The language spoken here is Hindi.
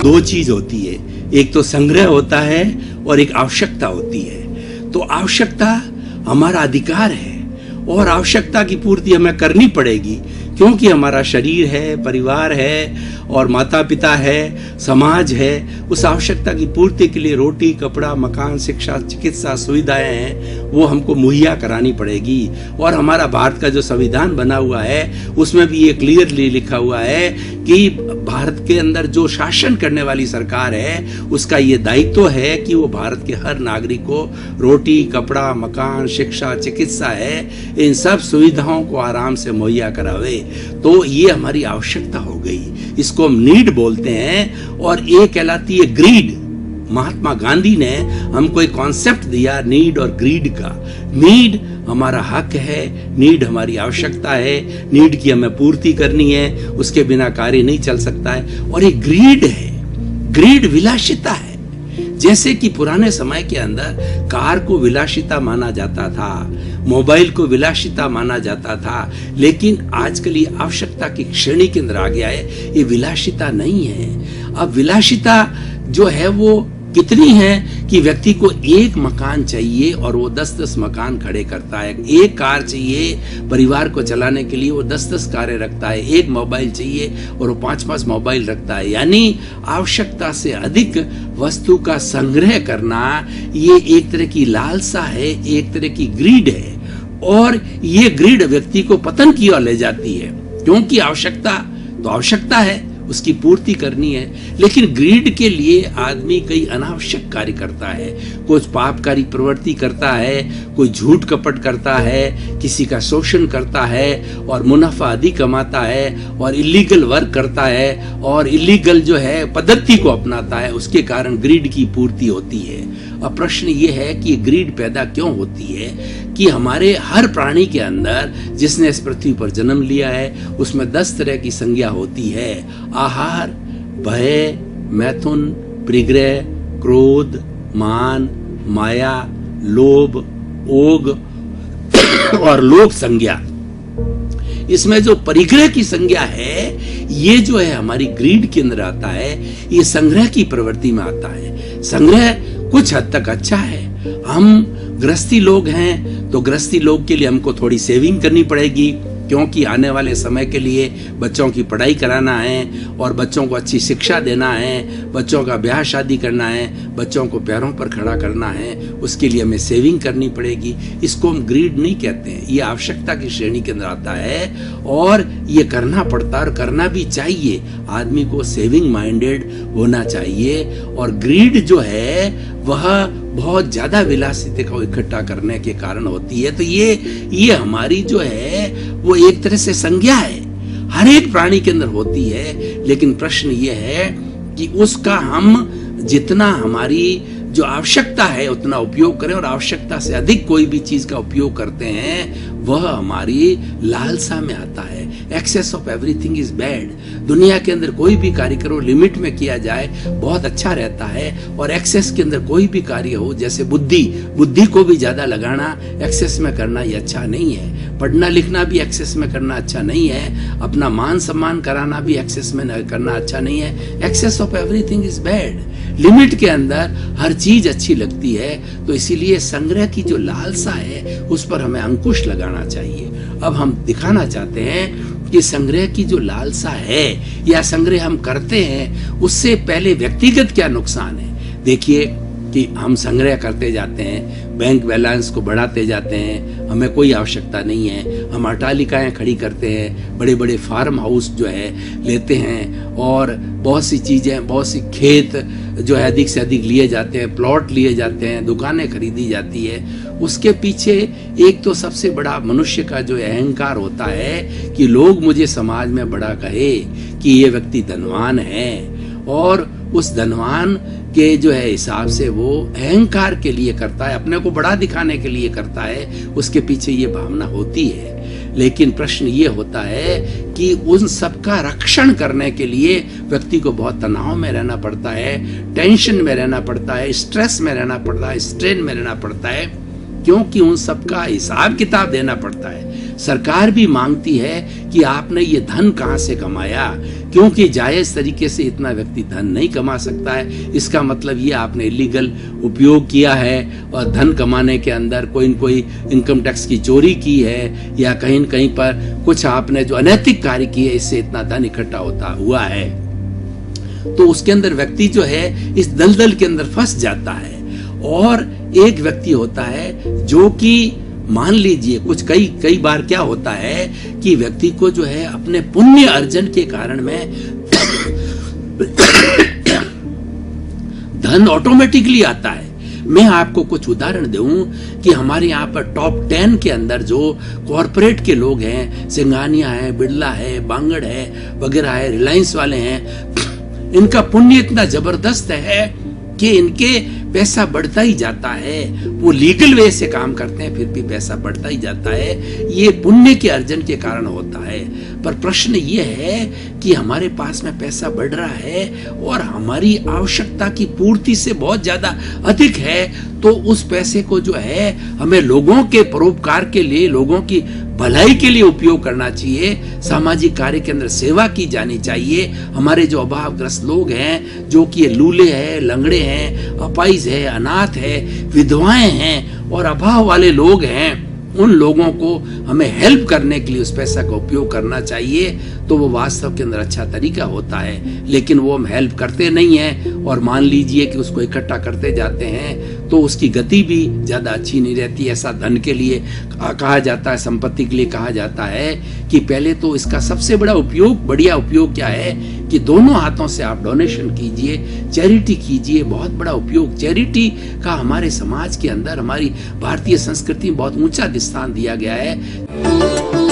दो चीज होती है, एक तो संग्रह होता है और एक आवश्यकता होती है। तो आवश्यकता हमारा अधिकार है और आवश्यकता की पूर्ति हमें करनी पड़ेगी, क्योंकि हमारा शरीर है, परिवार है और माता पिता है, समाज है। उस आवश्यकता की पूर्ति के लिए रोटी, कपड़ा, मकान, शिक्षा, चिकित्सा सुविधाएं हैं, वो हमको मुहैया करानी पड़ेगी। और हमारा भारत का जो संविधान बना हुआ है उसमें भी ये क्लियरली लिखा हुआ है कि भारत के अंदर जो शासन करने वाली सरकार है उसका ये दायित्व है कि वो भारत के हर नागरिक को रोटी, कपड़ा, मकान, शिक्षा, चिकित्सा है, इन सब सुविधाओं को आराम से मुहैया करावे। तो ये हमारी आवश्यकता हो गई, इसको हम नीड बोलते हैं। और ये कहलाती है ग्रीड। महात्मा गांधी ने हमको एक कॉन्सेप्ट दिया नीड और ग्रीड का। नीड हमारा हक है, नीड हमारी आवश्यकता है, नीड की हमें पूर्ति करनी है, उसके बिना कार्य नहीं चल सकता है। और ये ग्रीड है, ग्रीड विलासिता है। जैसे कि पुराने समय के अंदर कार को विलासिता माना जाता था, मोबाइल को विलासिता माना जाता था, लेकिन आजकल ये आवश्यकता की श्रेणी के अंदर आ गया है। ये विलासिता नहीं है। अब विलासिता जो है वो कितनी है कि व्यक्ति को एक मकान चाहिए और वो 10-10 मकान खड़े करता है, एक कार चाहिए परिवार को चलाने के लिए, वो 10-10 कारें रखता है, एक मोबाइल चाहिए और वो 5-5 मोबाइल रखता है। यानी आवश्यकता से अधिक वस्तु का संग्रह करना ये एक तरह की लालसा है, एक तरह की ग्रीड है। और ये ग्रीड व्यक्ति को पतन की ओर ले जाती है, क्योंकि आवश्यकता तो आवश्यकता है, उसकी पूर्ति करनी है, लेकिन ग्रीड के लिए आदमी कई अनावश्यक कार्य करता है। कुछ पापकारी प्रवृत्ति करता है, कोई झूठ कपट करता है, किसी का शोषण करता है और मुनाफा अधिक कमाता है और इलीगल वर्क करता है और इलीगल जो है पद्धति को अपनाता है। उसके कारण ग्रीड की पूर्ति होती है। अब प्रश्न ये है कि ग्रीड पैदा क्यों होती है कि हमारे हर प्राणी के अंदर जिसने इस पृथ्वी पर जन्म लिया है उसमें 10 तरह की संज्ञा होती है। आहार, भय, मैथुन, परिग्रह, क्रोध, मान, माया, लोभ, ओग और लोभ संज्ञा। इसमें जो परिग्रह की संज्ञा है ये जो है हमारी ग्रीड के अंदर आता है, ये संग्रह की प्रवृत्ति में आता है। संग्रह कुछ हद तक अच्छा है। हम गृहस्थी लोग हैं तो गृहस्थी लोग के लिए हमको थोड़ी सेविंग करनी पड़ेगी, क्योंकि आने वाले समय के लिए बच्चों की पढ़ाई कराना है और बच्चों को अच्छी शिक्षा देना है, बच्चों का ब्याह शादी करना है, बच्चों को पैरों पर खड़ा करना है, उसके लिए हमें सेविंग करनी पड़ेगी। इसको हम ग्रीड नहीं कहते हैं, ये आवश्यकता की श्रेणी के अंदर आता है और ये करना पड़ता है और करना भी चाहिए। आदमी को सेविंग माइंडेड होना चाहिए। और ग्रीड जो है वह बहुत ज्यादा विलासिता को इकट्ठा करने के कारण होती है। तो ये हमारी जो है वो एक तरह से संज्ञा है, हर एक प्राणी के अंदर होती है। लेकिन प्रश्न ये है कि उसका हम जितना हमारी जो आवश्यकता है उतना उपयोग करें, और आवश्यकता से अधिक कोई भी चीज का उपयोग करते हैं वह हमारी लालसा में आता है। Excess of everything is bad. दुनिया के अंदर कोई भी कार्य करो लिमिट में किया जाए बहुत अच्छा रहता है, और एक्सेस के अंदर कोई भी कार्य हो, जैसे बुद्धि को भी ज्यादा लगाना एक्सेस में करना ये अच्छा नहीं है। पढ़ना लिखना भी एक्सेस में करना अच्छा नहीं है। अपना मान सम्मान कराना भी एक्सेस में करना अच्छा नहीं है। Excess of everything is bad. Limit के अंदर हर चीज अच्छी लगती है। तो इसीलिए संग्रह की जो लालसा है उस पर हमें अंकुश लगाना चाहिए। अब हम दिखाना चाहते हैं कि संग्रह की जो लालसा है या संग्रह हम करते हैं उससे पहले व्यक्तिगत क्या नुकसान है। देखिए कि हम संग्रह करते जाते हैं, बैंक बैलेंस को बढ़ाते जाते हैं, हमें कोई आवश्यकता नहीं है। हम अट्टालिकाएं खड़ी करते हैं, बड़े बड़े फार्म हाउस जो है लेते हैं, और बहुत सी चीजें, बहुत सी खेत जो है अधिक से अधिक लिए जाते हैं, प्लॉट लिए जाते हैं, दुकानें खरीदी जाती है। उसके पीछे एक तो सबसे बड़ा मनुष्य का जो अहंकार होता है कि लोग मुझे समाज में बड़ा कहे कि ये व्यक्ति धनवान है, और उस धनवान के जो है हिसाब से वो अहंकार के लिए करता है, अपने को बड़ा दिखाने के लिए करता है। उसके पीछे ये भावना होती है। लेकिन प्रश्न ये होता है कि उन सबका रक्षण करने के लिए व्यक्ति को बहुत तनाव में रहना पड़ता है, टेंशन में रहना पड़ता है, स्ट्रेस में रहना पड़ता है, स्ट्रेन में रहना पड़ता है, क्योंकि उन सबका हिसाब किताब देना पड़ता है। सरकार भी मांगती है कि आपने ये धन कहाँ से कमाया, क्योंकि जायज तरीके से इतना व्यक्ति धन नहीं कमा सकता है। इसका मतलब ये आपने इलीगल उपयोग किया है और धन कमाने के अंदर कोई न कोई इनकम टैक्स की चोरी की है या कहीं न कहीं पर कुछ आपने जो अनैतिक कार्य किए, इससे इतना धन इकट्ठा होता हुआ है। तो उसके अंदर व्यक्ति जो है इस दलदल के अंदर फंस जाता है। और एक व्यक्ति होता है जो कि मान लीजिए कुछ कई बार क्या होता है कि व्यक्ति को जो है अपने पुण्य अर्जन के कारण में धन ऑटोमेटिकली आता है। मैं आपको कुछ उदाहरण दूं कि हमारे यहाँ पर टॉप 10 के अंदर जो कॉरपोरेट के लोग हैं, सिंघानिया है, बिरला है, बांगड़ है वगैरह है, रिलायंस वाले हैं, इनका पुण्य इतना जबरदस्त है कि इनके पैसा बढ़ता ही जाता है। वो लीगल वे से काम करते हैं फिर भी पैसा बढ़ता ही जाता है। ये पुण्य के अर्जन के कारण होता है। पर प्रश्न ये है कि हमारे पास में पैसा बढ़ रहा है और हमारी आवश्यकता की पूर्ति से बहुत ज्यादा अधिक है, तो उस पैसे को जो है हमें लोगों के परोपकार के लिए, लोगों की भलाई के लिए उपयोग करना चाहिए। सामाजिक कार्य के अंदर सेवा की जानी चाहिए। हमारे जो अभावग्रस्त लोग हैं, जो कि लूले हैं, लंगड़े हैं, अपाहिज है, अनाथ है, विधवाएं हैं और अभाव वाले लोग हैं, उन लोगों को हमें हेल्प करने के लिए उस पैसा का उपयोग करना चाहिए। तो वो वास्तव के अंदर अच्छा तरीका होता है। लेकिन वो हम हेल्प करते नहीं हैं और मान लीजिए कि उसको इकट्ठा करते जाते हैं तो उसकी गति भी ज्यादा अच्छी नहीं रहती। ऐसा धन के लिए कहा जाता है, संपत्ति के लिए कहा जाता है कि पहले तो इसका सबसे बड़ा उपयोग, बढ़िया उपयोग क्या है कि दोनों हाथों से आप डोनेशन कीजिए, चैरिटी कीजिए। बहुत बड़ा उपयोग चैरिटी का हमारे समाज के अंदर, हमारी भारतीय संस्कृति में बहुत ऊंचा स्थान दिया गया है।